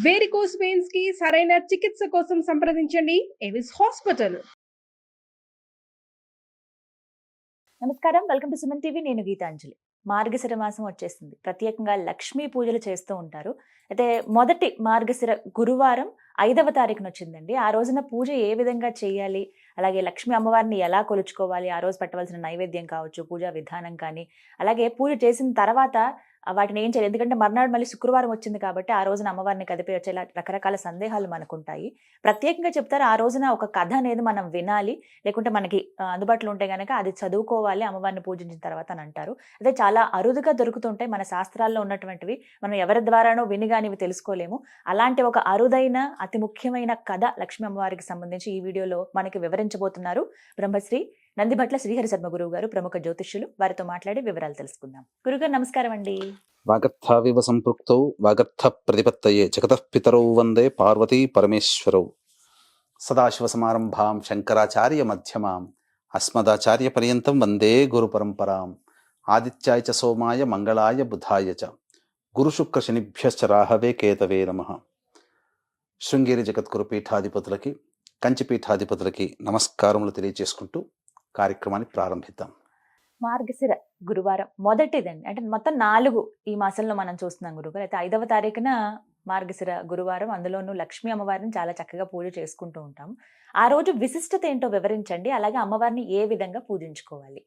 Varicose veins కి సరైన చికిత్స కోసం సంప్రదించండి ఎవిస్ హాస్పిటల్. నమస్కారం, వెల్కమ్ టు సుమన్ టీవీ. నేను గీతాంజలి. మార్గశిర మాసం వచ్చేసింది. ప్రత్యేకంగా లక్ష్మీ పూజలు చేస్తూ ఉంటారు. అయితే మొదటి మార్గశిర గురువారం 5వ తారీఖున వచ్చిందండి. ఆ రోజున పూజ ఏ విధంగా చేయాలి, అలాగే లక్ష్మీ అమ్మవారిని ఎలా కొలుచుకోవాలి, ఆ రోజు పెట్టవలసిన నైవేద్యం కావచ్చు, పూజా విధానం కానీ, అలాగే పూజ చేసిన తర్వాత వాటిని ఏం చేయాలి, ఎందుకంటే మర్నాడు మళ్ళీ శుక్రవారం వచ్చింది కాబట్టి ఆ రోజున అమ్మవారిని కదిపి వచ్చేలా రకరకాల సందేహాలు మనకుంటాయి. ప్రత్యేకంగా చెప్తారు ఆ రోజున ఒక కథ అనేది మనం వినాలి, లేకుంటే మనకి అందుబాటులో ఉంటే గనక అది చదువుకోవాలి అమ్మవారిని పూజించిన తర్వాత అని అంటారు. అదే చాలా అరుదుగా దొరుకుతుంటాయి మన శాస్త్రాల్లో ఉన్నటువంటివి. మనం ఎవరి ద్వారానో వినిగానివి తెలుసుకోలేము. అలాంటి ఒక అరుదైన అతి ముఖ్యమైన కథ లక్ష్మీ అమ్మవారికి సంబంధించి ఈ వీడియోలో మనకి వివరించబోతున్నారు బ్రహ్మశ్రీ నందిభట్ల శ్రీహరి శర్మ గురువు గారు, ప్రముఖ జ్యోతిష్యులు. వారితో మాట్లాడి వివరాలు తెలుసుకుందాం. గురుగారు నమస్కారం అండి. వాగర్థావివ సంపృక్తౌ వాగర్థ ప్రతిపత్తయే జగతః పితరౌ వందే పార్వతీ పరమేశ్వరౌ. సదాశివ సమారంభాం శంకరాచార్య మధ్యమాం అస్మదాచార్య పర్యంతం వందే గురు పరంపరాం. ఆదిత్యాయ చ సోమాయ మంగళాయ బుధాయ చ గురు శుక్ర శనిభ్యశ్చ రాహవే కేతవే నమః. శృంగేరి జగద్గురు పీఠాధిపతులకి, కంచి పీఠాధిపతులకి నమస్కారములు తెలియజేసుకుంటూ కార్యక్రమాన్ని ప్రారంభిద్దాం. మార్గశిర గురువారం మొదటిదండి, అంటే మొత్తం 4 ఈ మాసంలో మనం చూస్తున్నాం గురుగారు. అయితే 5వ తారీఖున మార్గశిర గురువారం, అందులోనూ లక్ష్మీ అమ్మవారిని చాలా చక్కగా పూజ చేసుకుంటూ ఉంటాం. ఆ రోజు విశిష్టత ఏంటో వివరించండి, అలాగే అమ్మవారిని ఏ విధంగా పూజించుకోవాలి.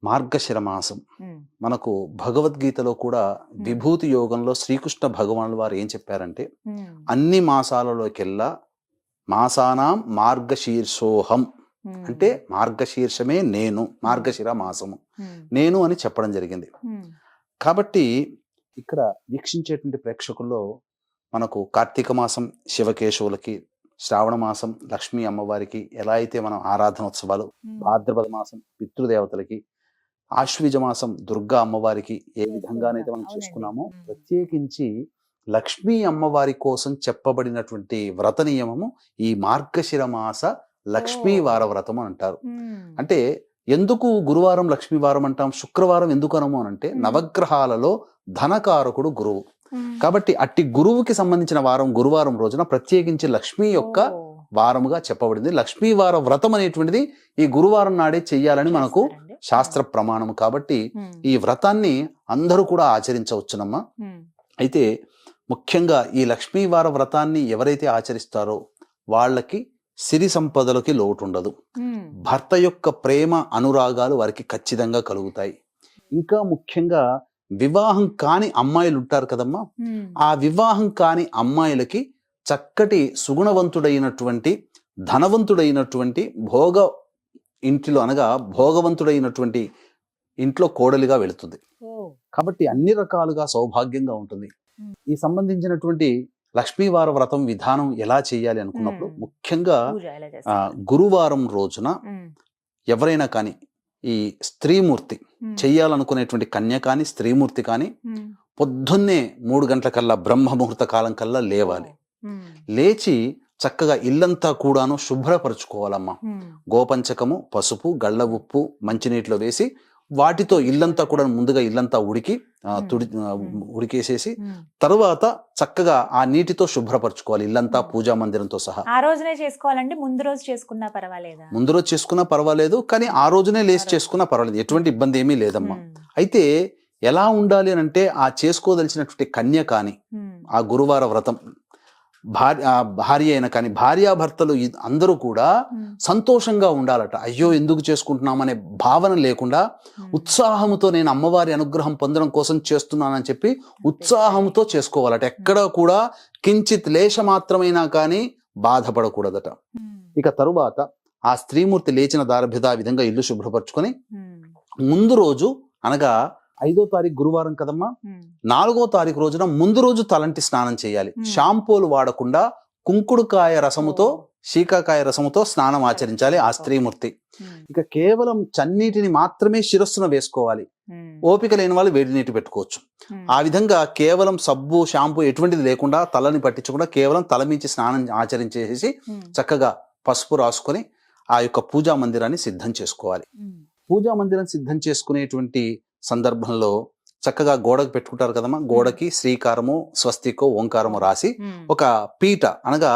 మార్గశిర మాసం మనకు భగవద్గీతలో కూడా విభూతి యోగంలో శ్రీకృష్ణ భగవానులు వారు ఏం చెప్పారంటే, అన్ని మాసాలలోకెల్లా మాసానాం మార్గశీర్షోహం అంటే మార్గశీర్షమే నేను, మార్గశిర మాసము నేను అని చెప్పడం జరిగింది. కాబట్టి ఇక్కడ వీక్షించేటువంటి ప్రేక్షకుల్లో మనకు కార్తీక మాసం శివకేశవులకి, శ్రావణ మాసం లక్ష్మీ అమ్మవారికి ఎలా అయితే మనం ఆరాధనోత్సవాలు, భాద్రపద మాసం పితృదేవతలకి, ఆశ్వీజ మాసం దుర్గా అమ్మవారికి ఏ విధంగానైతే మనం చేసుకున్నామో, ప్రత్యేకించి లక్ష్మీ అమ్మవారి కోసం చెప్పబడినటువంటి వ్రత నియమము ఈ మార్గశిర మాస లక్ష్మీ వార వ్రతం అని అంటారు. అంటే ఎందుకు గురువారం లక్ష్మీ వారం అంటాం, శుక్రవారం ఎందుకు అనము అని అంటే, నవగ్రహాలలో ధనకారకుడు గురువు కాబట్టి అట్టి గురువుకి సంబంధించిన వారం గురువారం రోజున ప్రత్యేకించి లక్ష్మీ యొక్క వారముగా చెప్పబడింది. లక్ష్మీ వార వ్రతం అనేటువంటిది ఈ గురువారం నాడే చెయ్యాలని మనకు శాస్త్ర ప్రమాణం. కాబట్టి ఈ వ్రతాన్ని అందరూ కూడా ఆచరించవచ్చునమ్మా. అయితే ముఖ్యంగా ఈ లక్ష్మీవార వ్రతాన్ని ఎవరైతే ఆచరిస్తారో వాళ్ళకి సిరి సంపదలకి లోటు ఉండదు. భర్త యొక్క ప్రేమ అనురాగాలు వారికి ఖచ్చితంగా కలుగుతాయి. ఇంకా ముఖ్యంగా వివాహం కాని అమ్మాయిలు ఉంటారు కదమ్మా, ఆ వివాహం కాని అమ్మాయిలకి చక్కటి సుగుణవంతుడైనటువంటి, ధనవంతుడైనటువంటి, భోగ ఇంటిలో అనగా భోగవంతుడైనటువంటి ఇంట్లో కోడలిగా వెళుతుంది. కాబట్టి అన్ని రకాలుగా సౌభాగ్యంగా ఉంటుంది. ఈ సంబంధించినటువంటి లక్ష్మీవార వ్రతం విధానం ఎలా చేయాలి అనుకున్నప్పుడు, ముఖ్యంగా గురువారం రోజున ఎవరైనా కానీ ఈ స్త్రీమూర్తి చెయ్యాలనుకునేటువంటి కన్య కానీ స్త్రీమూర్తి కానీ పొద్దున్నే 3 గంటల కల్లా బ్రహ్మ ముహూర్త కాలం కల్లా లేవాలి. లేచి చక్కగా ఇల్లంతా కూడాను శుభ్రపరచుకోవాలమ్మా. గోపంచకము, పసుపు, గళ్ళ ఉప్పు మంచినీటిలో వేసి వాటితో ఇల్లంతా కూడా ముందుగా ఇల్లంతా ఉడికేసేసి తరువాత చక్కగా ఆ నీటితో శుభ్రపరచుకోవాలి ఇల్లంతా, పూజా మందిరంతో సహా. ఆ రోజునే చేసుకోవాలండి, ముందు రోజు చేసుకున్నా పర్వాలేదా? ముందు రోజు చేసుకున్నా పర్వాలేదు, కానీ ఆ రోజునే లేచి చేసుకున్నా పర్వాలేదు, ఎటువంటి ఇబ్బంది ఏమీ లేదమ్మా. అయితే ఎలా ఉండాలి అని అంటే, ఆ చేసుకోదలిచినటువంటి కన్య కానీ ఆ గురువార వ్రతం భార్య అయినా కానీ భార్యాభర్తలు అందరూ కూడా సంతోషంగా ఉండాలట. అయ్యో ఎందుకు చేసుకుంటున్నామనే భావన లేకుండా ఉత్సాహంతో నేను అమ్మవారి అనుగ్రహం పొందడం కోసం చేస్తున్నానని చెప్పి ఉత్సాహంతో చేసుకోవాలట. ఎక్కడా కూడా కించిత్ లేశ మాత్రమైనా కానీ బాధపడకూడదట. ఇక తరువాత ఆ స్త్రీమూర్తి లేచిన దారభిద ఆ విధంగా ఇల్లు శుభ్రపరచుకొని ముందు రోజు అనగా 5వ తారీఖు గురువారం కదమ్మా, 4వ తారీఖు రోజున ముందు రోజు తలంటి స్నానం చేయాలి. షాంపూలు వాడకుండా కుంకుడుకాయ రసముతో, శీకాకాయ రసముతో స్నానం ఆచరించాలి ఆ స్త్రీమూర్తి. ఇక కేవలం చన్నీటిని మాత్రమే శిరస్సున వేసుకోవాలి. ఓపిక లేని వాళ్ళు వేడి నీటి పెట్టుకోవచ్చు. ఆ విధంగా కేవలం సబ్బు, షాంపూ ఎటువంటిది లేకుండా, తలని పట్టించకుండా కేవలం తలమించి స్నానం ఆచరించేసి చక్కగా పసుపు రాసుకొని ఆ యొక్క పూజా మందిరాన్ని సిద్ధం చేసుకోవాలి. పూజా మందిరం సిద్ధం చేసుకునేటువంటి సందర్భంలో చక్కగా గోడకు పెట్టుకుంటారు కదమ్మా, గోడకి శ్రీకారము స్వస్తికో ఓంకారము రాసి ఒక పీట అనగా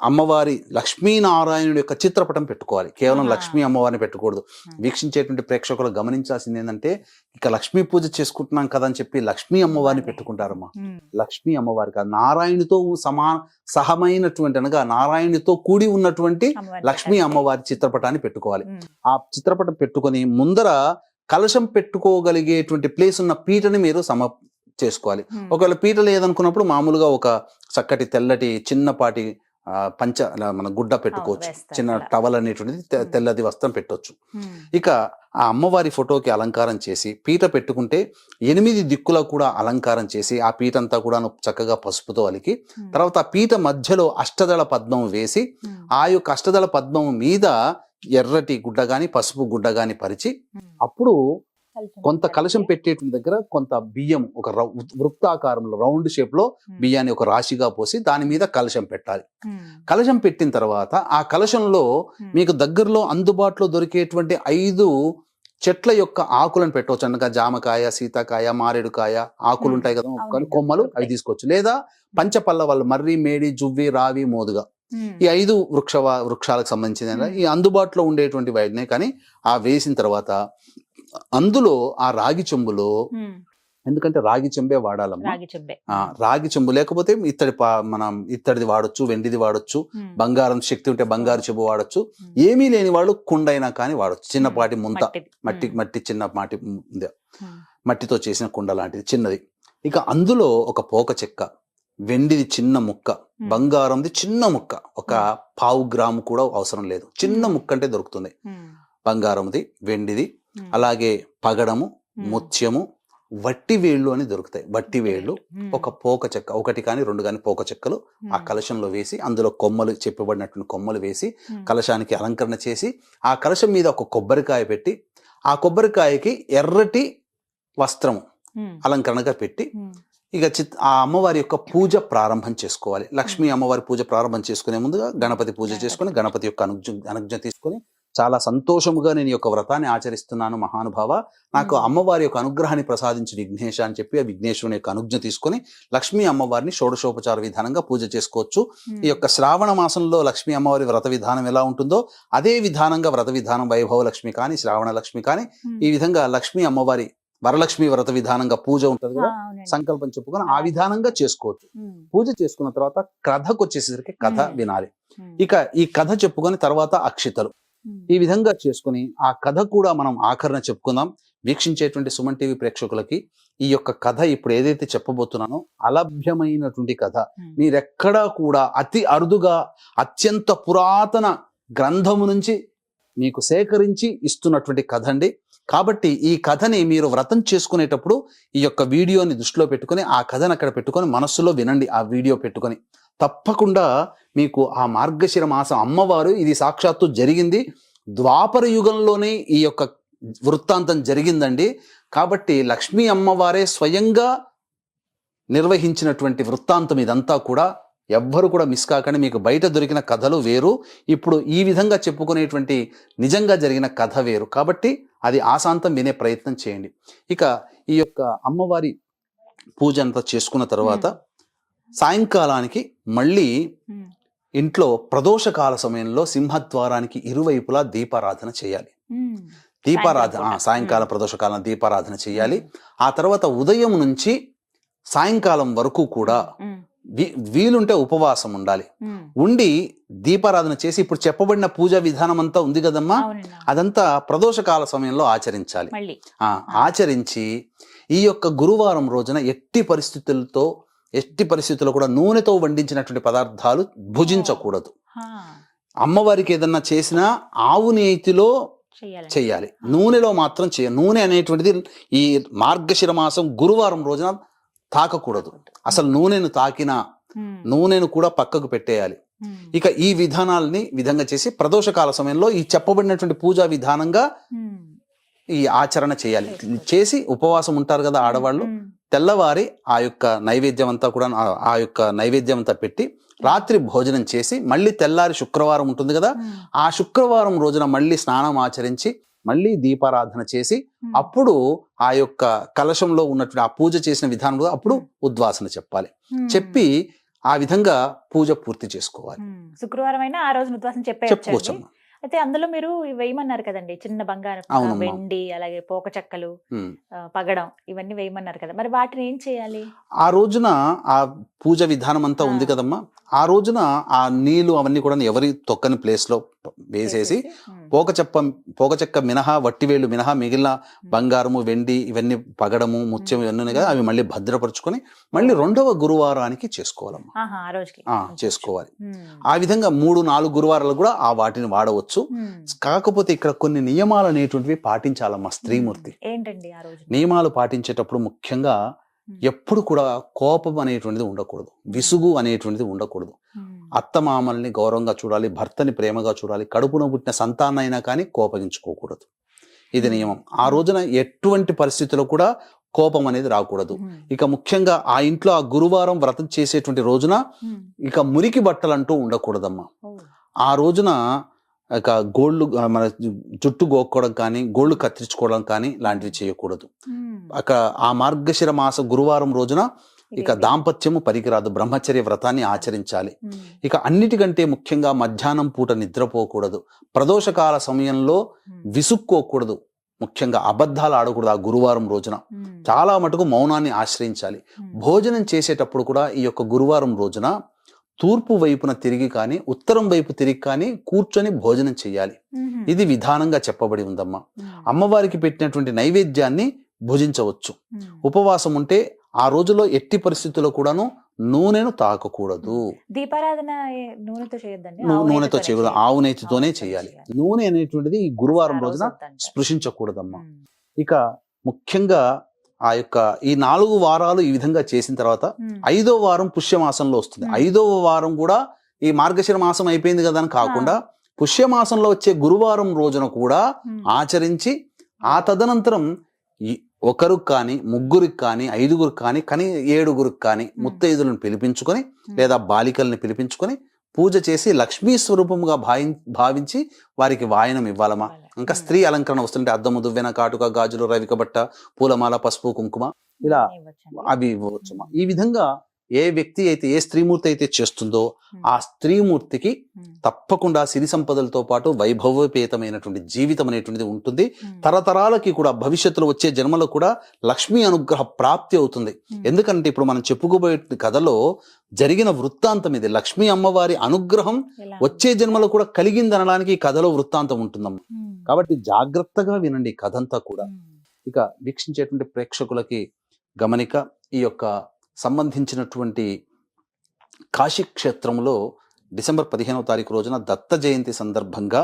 అమ్మవారి లక్ష్మీనారాయణుడి యొక్క చిత్రపటం పెట్టుకోవాలి. కేవలం లక్ష్మీ అమ్మవారిని పెట్టకూడదు. వీక్షించేటువంటి ప్రేక్షకులు గమనించాల్సింది ఏంటంటే, ఇక లక్ష్మీ పూజ చేసుకుంటున్నాం కదా అని చెప్పి లక్ష్మీ అమ్మవారిని పెట్టుకుంటారమ్మా. లక్ష్మీ అమ్మవారి కాదు, నారాయణుతో సహమైనటువంటి అనగా నారాయణుతో కూడి ఉన్నటువంటి లక్ష్మీ అమ్మవారి చిత్రపటాన్ని పెట్టుకోవాలి. ఆ చిత్రపటం పెట్టుకొని ముందర కలశం పెట్టుకోగలిగేటువంటి ప్లేస్ ఉన్న పీటని మీరు చేసుకోవాలి. ఒకవేళ పీట లేదనుకున్నప్పుడు మామూలుగా ఒక చక్కటి తెల్లటి చిన్నపాటి పంచ మన గుడ్డ పెట్టుకోవచ్చు, చిన్న టవల్ అనేటువంటిది తెల్లది వస్త్రం పెట్టవచ్చు. ఇక ఆ అమ్మవారి ఫోటోకి అలంకారం చేసి పీట పెట్టుకుంటే 8 దిక్కులా కూడా అలంకారం చేసి ఆ పీట అంతా కూడా చక్కగా పసుపుతో అలికి, తర్వాత ఆ పీట మధ్యలో అష్టదళ పద్మం వేసి ఆ యొక్క అష్టదళ పద్మం మీద ఎర్రటి గుడ్డ గాని పసుపు గుడ్డ గాని పరిచి, అప్పుడు కొంత కలశం పెట్టేటువంటి దగ్గర కొంత బియ్యం ఒక వృత్తాకారంలో రౌండ్ షేప్ లో బియ్యాన్ని ఒక రాశిగా పోసి దాని మీద కలశం పెట్టాలి. కలశం పెట్టిన తర్వాత ఆ కలశంలో మీకు దగ్గరలో అందుబాటులో దొరికేటువంటి 5 చెట్ల యొక్క ఆకులను పెట్టవచ్చు. అనగా జామకాయ, సీతాకాయ, మారేడుకాయ ఆకులు ఉంటాయి కదా, కొమ్మలు అవి తీసుకోవచ్చు. లేదా పంచపల్లవాళ్ళు మర్రి, మేడి, జువ్వి, రావి, మోదుగా ఈ 5 వృక్షాలకు సంబంధించిన ఈ అందుబాటులో ఉండేటువంటి వాటినే కానీ ఆ వేసిన తర్వాత అందులో ఆ రాగి చెంబులో, ఎందుకంటే రాగి చెంబే వాడాలమ్మా, రాగి చెంబు లేకపోతే మనం ఇత్తడిది వాడొచ్చు, వెండిది వాడొచ్చు, బంగారం శక్తి ఉంటే బంగారు చెంబు వాడొచ్చు, ఏమీ లేని వాళ్ళు కుండైనా కానీ వాడొచ్చు. చిన్నపాటి ముంత మట్టి చిన్న మట్టితో చేసిన కుండ లాంటిది చిన్నది. ఇక అందులో ఒక పోక చెక్క, వెండిది చిన్న ముక్క, బంగారంది చిన్న ముక్క, ఒక 1/4 గ్రాము కూడా అవసరం లేదు, చిన్న ముక్క అంటే దొరుకుతుంది. బంగారంది, వెండిది, అలాగే పగడము, ముత్యము, వట్టి వేళ్ళు అని దొరుకుతాయి. వట్టి వేళ్ళు, ఒక పోక చెక్క, 1 కానీ 2 కానీ పోక చెక్కలు ఆ కలశంలో వేసి అందులో కొమ్మలు చెప్పబడినటువంటి కొమ్మలు వేసి కలశానికి అలంకరణ చేసి ఆ కలశం మీద ఒక కొబ్బరికాయ పెట్టి ఆ కొబ్బరికాయకి ఎర్రటి వస్త్రము అలంకరణగా పెట్టి ఇక ఆ అమ్మవారి యొక్క పూజ ప్రారంభం చేసుకోవాలి. లక్ష్మీ అమ్మవారి పూజ ప్రారంభం చేసుకునే ముందుగా గణపతి పూజ చేసుకుని గణపతి యొక్క అనుజ్ఞ తీసుకొని, చాలా సంతోషముగా నేను ఈ యొక్క వ్రతాన్ని ఆచరిస్తున్నాను మహానుభావ, నాకు అమ్మవారి యొక్క అనుగ్రహాన్ని ప్రసాదించి విఘ్నేశ అని చెప్పి ఆ విఘ్నేశ్వరుని యొక్క అనుజ్ఞ తీసుకొని లక్ష్మీ అమ్మవారిని షోడశోపచార విధానంగా పూజ చేసుకోవచ్చు. ఈ యొక్క శ్రావణ మాసంలో లక్ష్మీ అమ్మవారి వ్రత విధానం ఎలా ఉంటుందో అదే విధానంగా వ్రత విధానం వైభవ లక్ష్మి కానీ శ్రావణ లక్ష్మి కానీ ఈ విధంగా లక్ష్మీ అమ్మవారి వరలక్ష్మి వ్రత విధానంగా పూజ ఉంటుంది కదా, సంకల్పం చెప్పుకొని ఆ విధానంగా చేసుకోవచ్చు. పూజ చేసుకున్న తర్వాత కథకు వచ్చేసరికి కథ వినాలి. ఇక ఈ కథ చెప్పుకొని తర్వాత అక్షితలు, ఈ విధంగా చేసుకుని ఆ కథ కూడా మనం ఆఖరణ చెప్పుకుందాం. వీక్షించేటువంటి సుమన్ టీవీ ప్రేక్షకులకి ఈ యొక్క కథ ఇప్పుడు ఏదైతే చెప్పబోతున్నానో అలభ్యమైనటువంటి కథ, మీరెక్కడా కూడా అతి అరుదుగా అత్యంత పురాతన గ్రంథము నుంచి మీకు సేకరించి ఇస్తున్నటువంటి కథ అండి. కాబట్టి ఈ కథని మీరు వ్రతం చేసుకునేటప్పుడు ఈ యొక్క వీడియోని దృష్టిలో పెట్టుకొని ఆ కథను అక్కడ పెట్టుకొని మనస్సులో వినండి. ఆ వీడియో పెట్టుకొని తప్పకుండా మీకు ఆ మార్గశిర మాసం అమ్మవారు, ఇది సాక్షాత్తు జరిగింది ద్వాపర యుగంలోనే ఈ యొక్క వృత్తాంతం జరిగిందండి. కాబట్టి లక్ష్మీ అమ్మవారే స్వయంగా నిర్వహించినటువంటి వృత్తాంతం ఇదంతా కూడా. ఎవ్వరు కూడా మిస్ కాకండి. మీకు బయట దొరికిన కథలు వేరు, ఇప్పుడు ఈ విధంగా చెప్పుకునేటువంటి నిజంగా జరిగిన కథ వేరు. కాబట్టి అది ఆశాంతం వినే ప్రయత్నం చేయండి. ఇక ఈ యొక్క అమ్మవారి పూజ అంతా చేసుకున్న తర్వాత సాయంకాలానికి మళ్ళీ ఇంట్లో ప్రదోషకాల సమయంలో సింహద్వారానికి ఇరువైపులా దీపారాధన చేయాలి. సాయంకాలం ప్రదోషకాలం దీపారాధన చేయాలి. ఆ తర్వాత ఉదయం నుంచి సాయంకాలం వరకు కూడా వీలుంటే ఉపవాసం ఉండాలి. ఉండి దీపారాధన చేసి ఇప్పుడు చెప్పబడిన పూజా విధానం అంతా ఉంది కదమ్మా, అదంతా ప్రదోషకాల సమయంలో ఆచరించాలి. ఆచరించి ఈ యొక్క గురువారం రోజున ఎట్టి పరిస్థితుల్లో కూడా నూనెతో వండించినటువంటి పదార్థాలు భుజించకూడదు. అమ్మవారికి ఏదన్నా చేసినా ఆవు నేతిలో చెయ్యాలి, నూనెలో మాత్రం నూనె అనేటువంటిది ఈ మార్గశిర మాసం గురువారం రోజున తాకకూడదు. అసలు నూనెను తాకిన నూనెను కూడా పక్కకు పెట్టేయాలి. ఇక ఈ విధంగా చేసి ప్రదోషకాల సమయంలో ఈ చెప్పబడినటువంటి పూజా విధానంగా ఈ ఆచరణ చేయాలి. చేసి ఉపవాసం ఉంటారు కదా ఆడవాళ్ళు, తెల్లవారి ఆ యొక్క నైవేద్యం అంతా పెట్టి రాత్రి భోజనం చేసి మళ్ళీ తెల్లారి శుక్రవారం ఉంటుంది కదా, ఆ శుక్రవారం రోజున మళ్ళీ స్నానం ఆచరించి మళ్ళీ దీపారాధన చేసి అప్పుడు ఆ యొక్క కలశంలో ఉన్నటువంటి ఆ పూజ చేసిన విధానంలో అప్పుడు ఉద్వాసన చెప్పాలి. చెప్పి ఆ విధంగా పూజ పూర్తి చేసుకోవాలి. శుక్రవారం అయినా ఆ రోజు ఉద్వాసం చెప్పుకోవచ్చమ్మా. అయితే అందులో మీరు ఇవి వేయమన్నారు కదండి, చిన్న బంగారం, అవునమ్మా. వెండి, అలాగే పోక చెక్కలు, పగడం, ఇవన్నీ వేయమన్నారు కదా, మరి వాటిని ఏం చేయాలి? ఆ రోజున ఆ పూజ విధానం అంతా ఉంది కదమ్మా, ఆ రోజున ఆ నీళ్లు అవన్నీ కూడా ఎవరి తొక్కని ప్లేస్ లో వేసేసి పోక చెక్క మినహా, వట్టివేళ్ళు మినహా మిగిలిన బంగారము, వెండి, ఇవన్నీ పగడము, ముత్యం ఇవన్నీ ఉన్నాయి కదా, అవి మళ్ళీ భద్రపరుచుకొని మళ్ళీ 2వ గురువారానికి చేసుకోవాలమ్మా. ఆ రోజుకి చేసుకోవాలి. ఆ విధంగా 3-4 గురువారాలు కూడా ఆ వాటిని వాడవచ్చు. కాకపోతే ఇక్కడ కొన్ని నియమాలు అనేటువంటివి పాటించాలమ్మా స్త్రీమూర్తి. ఏంటండి ఆ రోజు నియమాలు పాటించేటప్పుడు ముఖ్యంగా ఎప్పుడు కూడా కోపం అనేటువంటిది ఉండకూడదు, విసుగు అనేటువంటిది ఉండకూడదు. అత్తమామల్ని గౌరవంగా చూడాలి, భర్తని ప్రేమగా చూడాలి, కడుపున పుట్టిన సంతానైనా కానీ కోపగించుకోకూడదు. ఇది నియమం. ఆ రోజున ఎటువంటి పరిస్థితుల్లో కూడా కోపం అనేది రాకూడదు. ఇక ముఖ్యంగా ఆ ఇంట్లో ఆ గురువారం వ్రతం చేసేటువంటి రోజున ఇక మురికి బట్టలు అంటూ ఉండకూడదమ్మా. ఆ రోజున ఇక గోళ్ళు, మన జుట్టు గోక్కోవడం కానీ, గోళ్ళు కత్తిరించుకోవడం కానీ లాంటివి చేయకూడదు. ఆ మార్గశిర మాస గురువారం రోజున ఇక దాంపత్యము పనికిరాదు, బ్రహ్మచర్య వ్రతాన్ని ఆచరించాలి. ఇక అన్నిటికంటే ముఖ్యంగా మధ్యాహ్నం పూట నిద్రపోకూడదు, ప్రదోషకాల సమయంలో విసుక్కోకూడదు, ముఖ్యంగా అబద్ధాలు ఆడకూడదు. ఆ గురువారం రోజున చాలా మటుకు మౌనాన్ని ఆశ్రయించాలి. భోజనం చేసేటప్పుడు కూడా ఈ యొక్క గురువారం రోజున తూర్పు వైపున తిరిగి కానీ, ఉత్తరం వైపు తిరిగి కానీ కూర్చొని భోజనం చేయాలి. ఇది విధానంగా చెప్పబడి ఉందమ్మా. అమ్మవారికి పెట్టినటువంటి నైవేద్యాన్ని భుజించవచ్చు. ఉపవాసం ఉంటే ఆ రోజులో ఎట్టి పరిస్థితుల్లో కూడాను నూనెను తాకకూడదు. దీపారాధన నూనెతో చేయొద్దండి, నూనెతో చేయకూడదు, ఆవు నేతితోనే చేయాలి. నూనె అనేటువంటిది ఈ గురువారం రోజున స్పృశించకూడదమ్మా. ఇక ముఖ్యంగా ఆ యొక్క ఈ 4 వారాలు ఈ విధంగా చేసిన తర్వాత 5వ వారం పుష్యమాసంలో వస్తుంది. 5వ వారం కూడా ఈ మార్గశిర మాసం అయిపోయింది కదా అని కాకుండా పుష్యమాసంలో వచ్చే గురువారం రోజున కూడా ఆచరించి ఆ తదనంతరం ఒకరికి కానీ, ముగ్గురికి కానీ, 5గురికి కానీ, 7గురికి కానీ ముత్తైదులను పిలిపించుకొని లేదా బాలికల్ని పిలిపించుకొని పూజ చేసి లక్ష్మీ స్వరూపముగా భావించి వారికి వాయనం ఇవ్వాలమ్మా. ఇంకా స్త్రీ అలంకరణ వస్తుంటే అద్దము, దువ్వెన, కాటుక, గాజులు, రవిక బట్ట, పూలమాల, పసుపు, కుంకుమ ఇలా అవి ఇవ్వవచ్చమ్మా. ఈ విధంగా ఏ వ్యక్తి అయితే, ఏ స్త్రీమూర్తి అయితే చేస్తుందో ఆ స్త్రీమూర్తికి తప్పకుండా సిరి సంపదలతో పాటు వైభవపేతమైనటువంటి జీవితం అనేటువంటిది ఉంటుంది. తరతరాలకి కూడా భవిష్యత్తులో వచ్చే జన్మలో కూడా లక్ష్మీ అనుగ్రహ ప్రాప్తి అవుతుంది. ఎందుకంటే ఇప్పుడు మనం చెప్పుకోబోయే కథలో జరిగిన వృత్తాంతం ఇది. లక్ష్మీ అమ్మవారి అనుగ్రహం వచ్చే జన్మలో కూడా కలిగిందనడానికి ఈ కథలో వృత్తాంతం ఉంటుందమ్మా. కాబట్టి జాగ్రత్తగా వినండి ఈ కథంతా కూడా. ఇక వీక్షించేటువంటి ప్రేక్షకులకి గమనిక, ఈ యొక్క సంబంధించినటువంటి కాశీ క్షేత్రంలో డిసెంబర్ 15వ తారీఖు రోజున దత్త జయంతి సందర్భంగా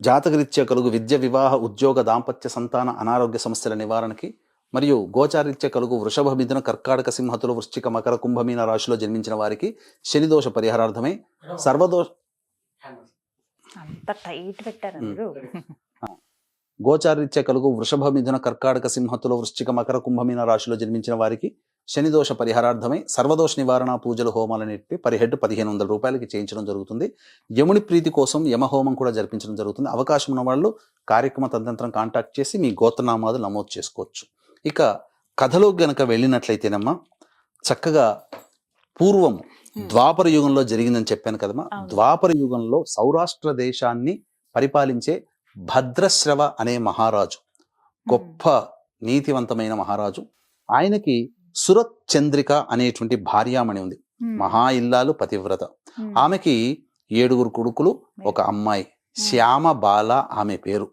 జాతకరీత్యా కలుగు విద్య, వివాహ, ఉద్యోగ, దాంపత్య, సంతాన, అనారోగ్య సమస్యల నివారణకి మరియు గోచారీత్యా కలుగు వృషభ, మిథున, కర్కాటక, సింహతులు, వృశ్చిక, మకర, కుంభమీన రాశిలో జన్మించిన వారికి శనిదోష పరిహారార్థమై గోచారీత్యా కలుగు వృషభ, మిథున, కర్కాటక, సింహతులు, వృశ్చిక, మకర, కుంభమీన రాశిలో జన్మించిన వారికి శనిదోష పరిహారార్థమై సర్వదోష నివారణ పూజలు, హోమాలన్నిటి పర్ హెడ్ 1500 రూపాయలకి చేయించడం జరుగుతుంది. యముని ప్రీతి కోసం యమహోమం కూడా జరిపించడం జరుగుతుంది. అవకాశం ఉన్న వాళ్ళు కార్యక్రమ తదనంతరం కాంటాక్ట్ చేసి మీ గోత్రనామాలు నమోదు చేసుకోవచ్చు. ఇక కథలో గనక వెళ్ళినట్లయితేనమ్మా, చక్కగా పూర్వం ద్వాపర యుగంలో జరిగిందని చెప్పాను కదమ్మా. ద్వాపర యుగంలో సౌరాష్ట్ర దేశాన్ని పరిపాలించే భద్రశ్రవ అనే మహారాజు, గొప్ప నీతివంతమైన మహారాజు. ఆయనకి సురత్ చంద్రిక అనేటువంటి భార్యామణి ఉంది. మహా ఇల్లాలు, పతివ్రత. ఆమెకి 7గురు కొడుకులు, ఒక అమ్మాయి, శ్యామ బాల ఆమె పేరు.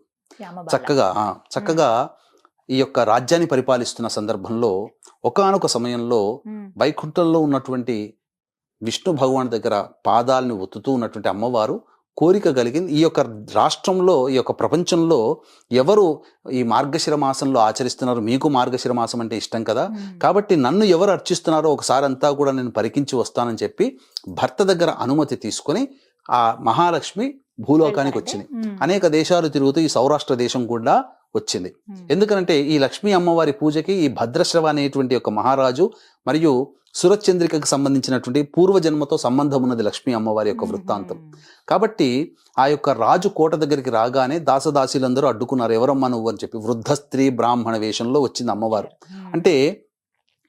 చక్కగా ఈ యొక్క రాజ్యాన్ని పరిపాలిస్తున్న సందర్భంలో ఒకానొక సమయంలో వైకుంఠంలో ఉన్నటువంటి విష్ణు భగవాన్ దగ్గర పాదాలను ఒత్తుతూ ఉన్నటువంటి అమ్మవారు కోరిక కలిగింది, ఈ యొక్క రాష్ట్రంలో, ఈ యొక్క ప్రపంచంలో ఎవరు ఈ మార్గశిర మాసంలో ఆచరిస్తున్నారు, మీకు మార్గశిర మాసం అంటే ఇష్టం కదా, కాబట్టి నన్ను ఎవరు అర్చిస్తున్నారో ఒకసారి అంతా కూడా నేను పరికించి వస్తానని చెప్పి భర్త దగ్గర అనుమతి తీసుకొని ఆ మహాలక్ష్మి భూలోకానికి వచ్చింది. అనేక దేశాలు తిరుగుతూ ఈ సౌరాష్ట్ర దేశం కూడా వచ్చింది. ఎందుకంటే ఈ లక్ష్మీ అమ్మవారి పూజకి ఈ భద్రశ్రవ అనేటువంటి ఒక మహారాజు మరియు సురచంద్రికకు సంబంధించినటువంటి పూర్వజన్మతో సంబంధం ఉన్నది లక్ష్మీ అమ్మవారి యొక్క వృత్తాంతం. కాబట్టి ఆ యొక్క రాజు కోట దగ్గరికి రాగానే దాసదాసీలందరూ అడ్డుకున్నారు, ఎవరమ్మా నువ్వు అని చెప్పి. వృద్ధ స్త్రీ బ్రాహ్మణ వేషంలో వచ్చింది అమ్మవారు. అంటే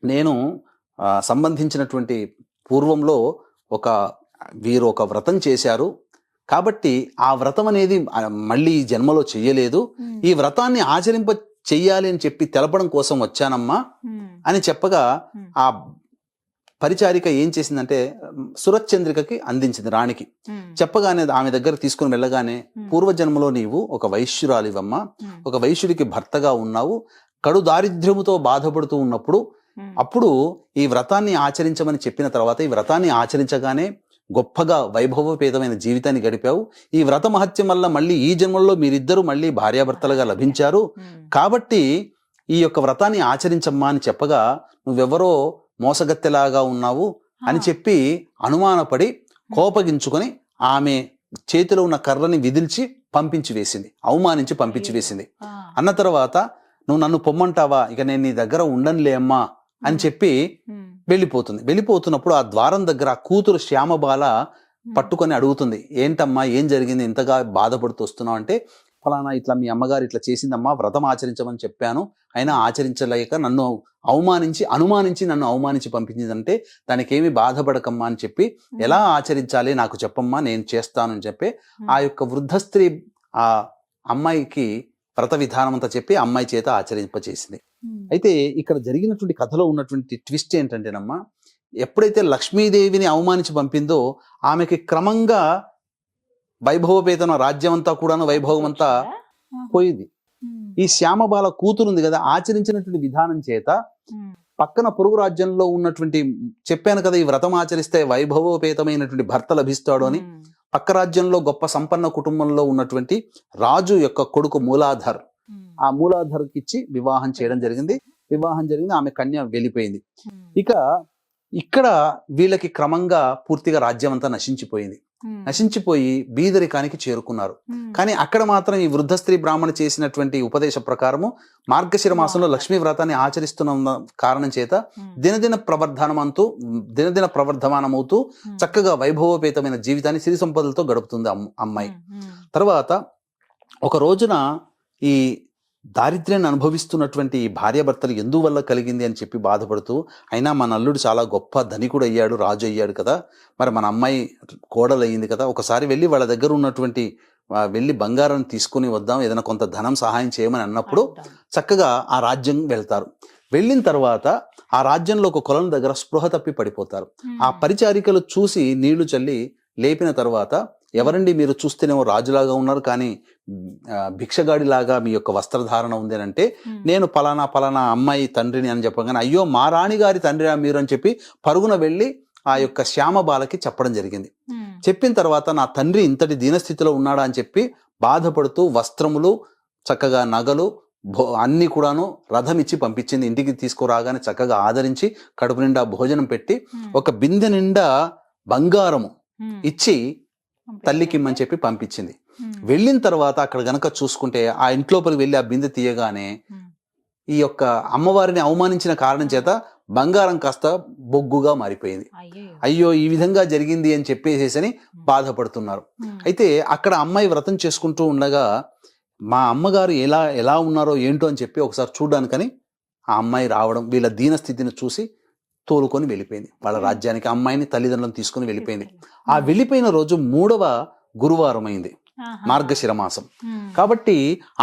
నేను సంబంధించినటువంటి పూర్వంలో వీరు ఒక వ్రతం చేశారు, కాబట్టి ఆ వ్రతం అనేది మళ్ళీ ఈ జన్మలో చెయ్యలేదు, ఈ వ్రతాన్ని ఆచరింప చెయ్యాలి అని చెప్పి తెలపడం కోసం వచ్చానమ్మా అని చెప్పగా ఆ పరిచారిక ఏం చేసిందంటే సురచంద్రికకి అందించింది రాణికి. చెప్పగానే ఆమె దగ్గర తీసుకుని వెళ్ళగానే, పూర్వజన్మలో నీవు ఒక వైశ్యురాలివమ్మా, ఒక వైశ్యుడికి భర్తగా ఉన్నావు, కడు దారిద్ర్యముతో బాధపడుతూ ఉన్నప్పుడు అప్పుడు ఈ వ్రతాన్ని ఆచరించమని చెప్పిన తర్వాత ఈ వ్రతాన్ని ఆచరించగానే గొప్పగా వైభవపేతమైన జీవితాన్ని గడిపావు. ఈ వ్రత మహత్యం వల్ల మళ్ళీ ఈ జన్మల్లో మీరిద్దరూ మళ్ళీ భార్యాభర్తలుగా లభించారు, కాబట్టి ఈ యొక్క వ్రతాన్ని ఆచరించమ్మా అని చెప్పగా, నువ్వెవరో మోసగత్తెలాగా ఉన్నావు అని చెప్పి అనుమానపడి కోపగించుకొని ఆమె చేతిలో ఉన్న కర్రని విదిల్చి పంపించి వేసింది, అవమానించి పంపించి వేసింది. అన్న తర్వాత, నువ్వు నన్ను పొమ్మంటావా, ఇక నేను నీ దగ్గర ఉండనులే అమ్మా అని చెప్పి వెళ్ళిపోతున్నప్పుడు ఆ ద్వారం దగ్గర ఆ కూతురు శ్యామబాల పట్టుకొని అడుగుతుంది, ఏంటమ్మా ఏం జరిగింది, ఇంతగా బాధపడుతూ వస్తున్నావు అంటే, ఫలానా ఇట్లా మీ అమ్మగారు ఇట్లా చేసిందమ్మా, వ్రతం ఆచరించమని చెప్పాను, అయినా ఆచరించలేక అనుమానించి నన్ను అవమానించి పంపించిందంటే దానికి ఏమి బాధపడకమ్మా అని చెప్పి, ఎలా ఆచరించాలి నాకు చెప్పమ్మా, నేను చేస్తాను అని చెప్పి ఆ యొక్క వృద్ధ స్త్రీ ఆ అమ్మాయికి వ్రత విధానం అంతా చెప్పి అమ్మాయి చేత ఆచరింపచేసింది. అయితే ఇక్కడ జరిగినటువంటి కథలో ఉన్నటువంటి ట్విస్ట్ ఏంటంటేనమ్మా, ఎప్పుడైతే లక్ష్మీదేవిని అవమానించి పంపిందో ఆమెకి క్రమంగా వైభవపేతన రాజ్యం అంతా కూడాను వైభవం అంతా పోయింది. ఈ శ్యామబాల కూతురు ఉంది కదా, ఆచరించినటువంటి విధానం చేత పక్కన పొరుగు రాజ్యంలో ఉన్నటువంటి, చెప్పాను కదా ఈ వ్రతం ఆచరిస్తే వైభవపేతమైనటువంటి భర్త లభిస్తాడు అని, పక్క రాజ్యంలో గొప్ప సంపన్న కుటుంబంలో ఉన్నటువంటి రాజు యొక్క కొడుకు మూలాధర్, ఆ మూలాధర్కి ఇచ్చి వివాహం చేయడం జరిగింది. ఆమె కన్య వెళ్ళిపోయింది. ఇక ఇక్కడ వీళ్ళకి క్రమంగా పూర్తిగా రాజ్యం అంతా నశించిపోయి బీదరికానికి చేరుకున్నారు. కానీ అక్కడ మాత్రం ఈ వృద్ధ స్త్రీ బ్రాహ్మణ చేసినటువంటి ఉపదేశ ప్రకారము మార్గశిర మాసంలో లక్ష్మీ వ్రతాన్ని ఆచరిస్తున్న కారణం చేత దినదిన ప్రవర్ధమానమవుతూ చక్కగా వైభవపేతమైన జీవితాన్ని సిరి సంపదలతో గడుపుతుంది అమ్మాయి. తర్వాత ఒక రోజున ఈ దారిద్ర్యాన్ని అనుభవిస్తున్నటువంటి భార్యాభర్తలు ఎందువల్ల కలిగింది అని చెప్పి బాధపడుతూ, అయినా మన అల్లుడు చాలా గొప్ప ధనికుడు అయ్యాడు, రాజు అయ్యాడు కదా, మరి మన అమ్మాయి కోడలు అయ్యింది కదా, ఒకసారి వెళ్ళి వాళ్ళ దగ్గర ఉన్నటువంటి వెళ్ళి బంగారాన్ని తీసుకుని వద్దాం, ఏదైనా కొంత ధనం సహాయం చేయమని అన్నప్పుడు చక్కగా ఆ రాజ్యం వెళ్తారు. వెళ్ళిన తర్వాత ఆ రాజ్యంలో ఒక కొలను దగ్గర స్పృహ తప్పి పడిపోతారు. ఆ పరిచారికలు చూసి నీళ్లు చల్లి లేపిన తర్వాత, ఎవరండి మీరు, చూస్తేనేమో రాజులాగా ఉన్నారు కానీ భిక్షగాడిలాగా మీ యొక్క వస్త్రధారణ ఉంది అని అంటే, నేను పలానా అమ్మాయి తండ్రిని అని చెప్పగానే, అయ్యో మా రాణిగారి తండ్రి మీరు అని చెప్పి పరుగున వెళ్ళి ఆ యొక్క శ్యామబాలకి చెప్పడం జరిగింది. చెప్పిన తర్వాత నా తండ్రి ఇంతటి దీనస్థితిలో ఉన్నాడా అని చెప్పి బాధపడుతూ వస్త్రములు, చక్కగా నగలు అన్ని కూడాను రథం ఇచ్చి పంపించింది. ఇంటికి తీసుకురాగానే చక్కగా ఆదరించి కడుపు నిండా భోజనం పెట్టి ఒక బిందె నిండా బంగారము ఇచ్చి తల్లికిమ్మని చెప్పి పంపించింది. వెళ్ళిన తర్వాత అక్కడ గనక చూసుకుంటే ఆ ఇంట్లోపలికి వెళ్ళి ఆ బిందె తీయగానే ఈ యొక్క అమ్మవారిని అవమానించిన కారణం చేత బంగారం కాస్త బొగ్గుగా మారిపోయింది. అయ్యో ఈ విధంగా జరిగింది అని చెప్పేసేసని బాధపడుతున్నారు. అయితే అక్కడ అమ్మాయి వ్రతం చేసుకుంటూ ఉండగా మా అమ్మగారు ఎలా ఉన్నారో ఏంటో అని చెప్పి ఒకసారి చూడడానికని ఆ అమ్మాయి రావడం, వీళ్ళ దీనస్థితిని చూసి తోలుకొని వెళ్ళిపోయింది వాళ్ళ రాజ్యానికి. అమ్మాయిని తల్లిదండ్రులను తీసుకుని వెళ్ళిపోయింది. ఆ వెళ్ళిపోయిన రోజు 3వ గురువారం అయింది, మార్గశిర మాసం. కాబట్టి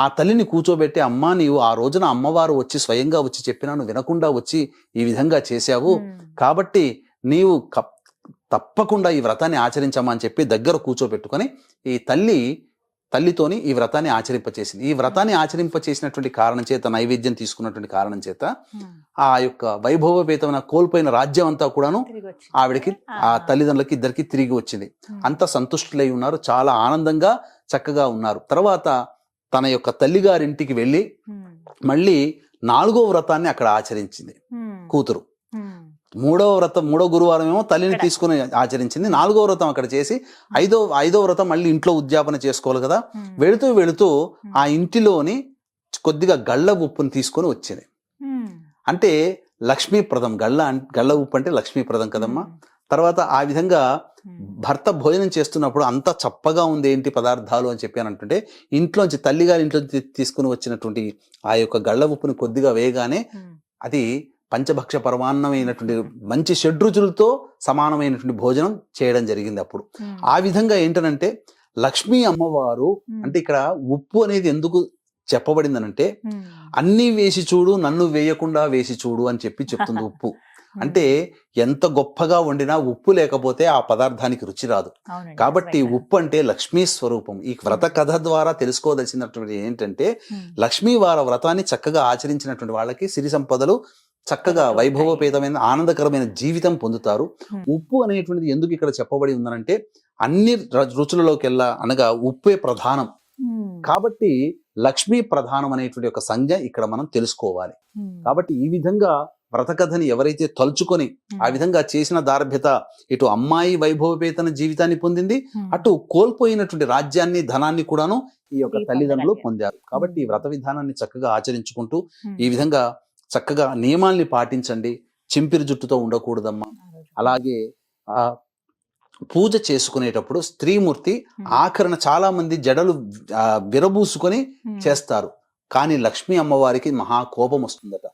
ఆ తల్లిని కూర్చోబెట్టి, అమ్మా నీవు ఆ రోజున అమ్మవారు వచ్చి స్వయంగా వచ్చి చెప్పినా నువ్వు వినకుండా వచ్చి ఈ విధంగా చేశావు, కాబట్టి నీవు తప్పకుండా ఈ వ్రతాన్ని ఆచరించమ్మా అని చెప్పి దగ్గర కూర్చోబెట్టుకొని ఈ తల్లితోని ఈ వ్రతాన్ని ఆచరింపచేసింది. ఈ వ్రతాన్ని ఆచరింపచేసినటువంటి కారణం చేత, నైవేద్యం తీసుకున్నటువంటి కారణం చేత ఆ యొక్క వైభవపేతమైన కోల్పోయిన రాజ్యం అంతా కూడాను ఆవిడకి, ఆ తల్లిదండ్రులకి ఇద్దరికి తిరిగి వచ్చింది. అంత సంతుష్టులై ఉన్నారు, చాలా ఆనందంగా చక్కగా ఉన్నారు. తర్వాత తన యొక్క తల్లిగారింటికి వెళ్ళి మళ్ళీ 4వ వ్రతాన్ని అక్కడ ఆచరించింది కూతురు. 3వ గురువారం ఏమో తల్లిని తీసుకుని ఆచరించింది. 4వ వ్రతం అక్కడ చేసి 5వ వ్రతం మళ్ళీ ఇంట్లో ఉద్యాపన చేసుకోవాలి కదా, వెళుతూ ఆ ఇంటిలోని కొద్దిగా గళ్ళ ఉప్పుని తీసుకొని వచ్చింది. అంటే లక్ష్మీప్రదం. గళ్ళ ఉప్పు అంటే లక్ష్మీప్రదం కదమ్మా. తర్వాత ఆ విధంగా భర్త భోజనం చేస్తున్నప్పుడు అంత చప్పగా ఉంది ఏంటి పదార్థాలు అని చెప్పి అని అంటుంటే, ఇంట్లోంచి తల్లిగారి ఇంట్లో తీసుకుని వచ్చినటువంటి ఆ యొక్క గళ్ళ ఉప్పుని కొద్దిగా వేయగానే అది పంచభక్ష పరమాన్నమైనటువంటి మంచి షడ్రుచులతో సమానమైనటువంటి భోజనం చేయడం జరిగింది అప్పుడు. ఆ విధంగా ఏంటనంటే లక్ష్మీ అమ్మవారు అంటే ఇక్కడ ఉప్పు అనేది ఎందుకు చెప్పబడిందనంటే, అన్నీ వేసి చూడు నన్ను వేయకుండా వేసి చూడు అని చెప్పి చెప్తుంది ఉప్పు. అంటే ఎంత గొప్పగా వండినా ఉప్పు లేకపోతే ఆ పదార్థానికి రుచి రాదు. కాబట్టి ఉప్పు అంటే లక్ష్మీ స్వరూపం. ఈ వ్రత కథ ద్వారా తెలుసుకోదలసినటువంటి ఏంటంటే, లక్ష్మీ వారి వ్రతాన్ని చక్కగా ఆచరించినటువంటి వాళ్ళకి సిరి సంపదలు చక్కగా వైభవపేతమైన ఆనందకరమైన జీవితం పొందుతారు. ఉప్పు అనేటువంటిది ఎందుకు ఇక్కడ చెప్పబడి ఉందనంటే, అన్ని రుచులలోకెల్లా అనగా ఉప్పే ప్రధానం. కాబట్టి లక్ష్మీ ప్రధానం అనేటువంటి ఒక సంజ్ఞ ఇక్కడ మనం తెలుసుకోవాలి. కాబట్టి ఈ విధంగా వ్రతకథని ఎవరైతే తలుచుకొని ఆ విధంగా చేసిన దార్భ్యత ఇటు అమ్మాయి వైభవపేతన జీవితాన్ని పొందింది, అటు కోల్పోయినటువంటి రాజ్యాన్ని ధనాన్ని కూడాను ఈ యొక్క తల్లిదండ్రులు పొందారు. కాబట్టి ఈ వ్రత విధానాన్ని చక్కగా ఆచరించుకుంటూ ఈ విధంగా చక్కగా నియమాల్ని పాటించండి. చింపిరి జుట్టుతో ఉండకూడదమ్మా. అలాగే పూజ చేసుకునేటప్పుడు స్త్రీమూర్తి ఆఖరణ చాలా మంది జడలు విరబూసుకొని చేస్తారు. కానీ లక్ష్మీ అమ్మవారికి మహా కోపం వస్తుందట.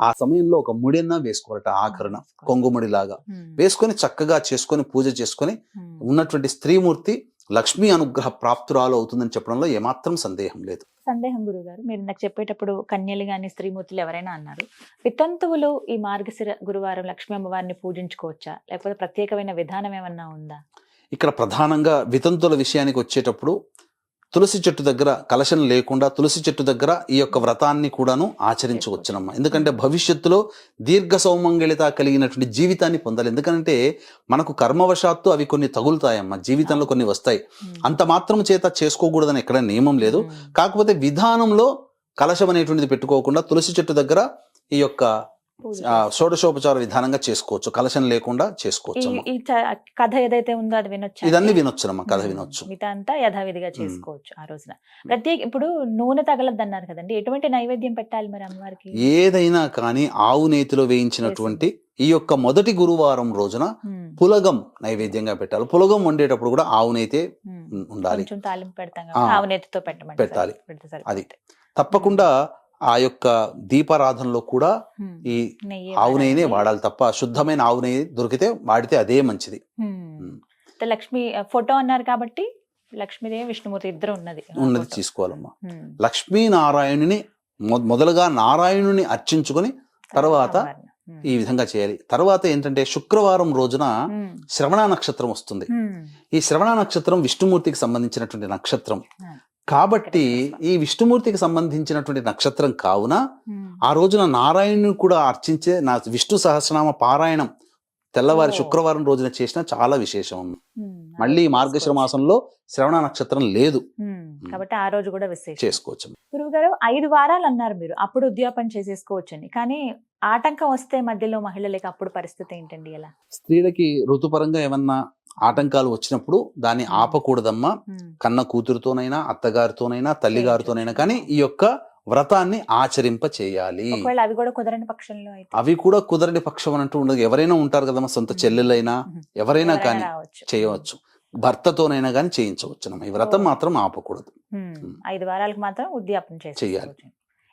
ఆ సమయంలో ఒక ముడిన్నా వేసుకోవాలట, ఆఖరణ కొంగుముడిలాగా వేసుకొని చక్కగా చేసుకొని పూజ చేసుకొని ఉన్నటువంటి స్త్రీమూర్తి లక్ష్మీ అనుగ్రహ ప్రాప్తురాలు అవుతుందని చెప్పడంలో ఏమాత్రం సందేహం లేదు. సందేహం గురుగారు, మీరు నాకు చెప్పేటప్పుడు కన్యలు గాని స్త్రీమూర్తులు ఎవరైనా అన్నారు. వితంతువులు ఈ మార్గశిర గురువారం లక్ష్మీ అమ్మవారిని పూజించుకోవచ్చా, లేకపోతే ప్రత్యేకమైన విధానం ఏమన్నా ఉందా? ఇక్కడ ప్రధానంగా వితంతుల విషయానికి వచ్చేటప్పుడు తులసి చెట్టు దగ్గర కలశం లేకుండా తులసి చెట్టు దగ్గర ఈ యొక్క వ్రతాన్ని కూడాను ఆచరించవచ్చునమ్మా. ఎందుకంటే భవిష్యత్తులో దీర్ఘ సౌమంగళిత కలిగినటువంటి జీవితాన్ని పొందాలి. ఎందుకంటే మనకు కర్మవశాత్తు అవి కొన్ని తగులుతాయమ్మా, జీవితంలో కొన్ని వస్తాయి. అంత మాత్రం చేత చేసుకోకూడదని ఎక్కడ నియమం లేదు. కాకపోతే విధానంలో కలశం అనేటువంటిది పెట్టుకోకుండా తులసి చెట్టు దగ్గర ఈ యొక్క షోడశోపచార విధానంగా చేసుకోవచ్చు, కలశం లేకుండా చేసుకోవచ్చు. ఈ కథ ఏదైతే ఉందో అది వినొచ్చు, ఇదన్నీ వినొచ్చునమ్మా, కథ వినొచ్చు. మిగతా అంతా యథావిధిగా చేసుకోవచ్చు ఆ రోజున. ఇప్పుడు నూనె తగలద్దు అన్నారు కదండి, ఎటువంటి నైవేద్యం పెట్టాలి మరి అమ్మవారికి? ఏదైనా కానీ ఆవు నేతిలో వేయించినటువంటి ఈ యొక్క మొదటి గురువారం రోజున పులగం నైవేద్యంగా పెట్టాలి. పులగం వండేటప్పుడు కూడా ఆవు నేతే ఉండాలి. తాలింపు పెడతాం, ఆవు నేతితో పెట్టాలి. అది తప్పకుండా ఆ యొక్క దీపారాధనలో కూడా ఈ ఆవు నెయ్యినే వాడాలి తప్ప శుద్ధమైన ఆవు నెయ్యి దొరికితే వాడితే అదే మంచిది. లక్ష్మి ఫోటో అన్నారు కాబట్టి లక్ష్మీదేవి విష్ణుమూర్తి ఇద్దరు ఉన్నది తీసుకోవాలమ్మా. లక్ష్మీనారాయణుని మొదలుగా నారాయణుని అర్చించుకొని తర్వాత ఈ విధంగా చేయాలి. తర్వాత ఏంటంటే శుక్రవారం రోజున శ్రవణ నక్షత్రం వస్తుంది. ఈ శ్రవణ నక్షత్రం విష్ణుమూర్తికి సంబంధించినటువంటి నక్షత్రం కాబట్టి ఈ విష్ణుమూర్తికి సంబంధించినటువంటి నక్షత్రం కావున ఆ రోజున నారాయణుని కూడా అర్చించే విష్ణు సహస్రనామ పారాయణం తెల్లవారి శుక్రవారం రోజున చేసిన చాలా విశేషం. మళ్ళీ మార్గశిర మాసంలో శ్రవణ నక్షత్రం లేదు కాబట్టి ఆ రోజు కూడా చేసుకోవచ్చు. గురువుగారు 5 వారాలు అన్నారు మీరు, అప్పుడు ఉద్యాపన చేసేసుకోవచ్చని. కానీ ఆటంకం వస్తే మధ్యలో మహిళలకి అప్పుడు పరిస్థితి ఏంటండి? ఎలా స్త్రీలకి ఋతుపరంగా ఏమన్నా ఆటంకాలు వచ్చినప్పుడు దాన్ని ఆపకూడదమ్మా. కన్న కూతురుతోనైనా అత్తగారితోనైనా తల్లిగారితోనైనా కానీ ఈ యొక్క వ్రతాన్ని ఆచరింప చేయాలి. అవి కూడా కుదరని పక్షంలో అవి కూడా కుదరని పక్షం అంటూ ఉండదు. ఎవరైనా ఉంటారు కదమ్మా, సొంత చెల్లెలైనా ఎవరైనా కానీ చేయవచ్చు, భర్తతోనైనా కానీ చేయించవచ్చు. ఈ వ్రతం మాత్రం ఆపకూడదు. 5 వారాలకు మాత్రం ఉద్యాపన చేయాలి.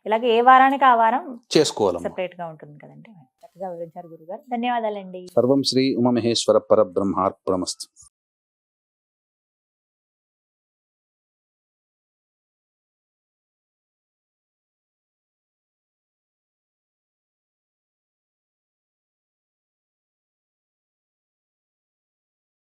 ఇలాగే ఏ వారానికి ఆ వారం చేసుకోవాలి, సెపరేట్ గా ఉంటుంది కదండి. చక్కగా వివరించారు గురుగారు, ధన్యవాదాలండి. సర్వం శ్రీ ఉమామహేశ్వర పరబ్రహ్మార్పణమస్తు.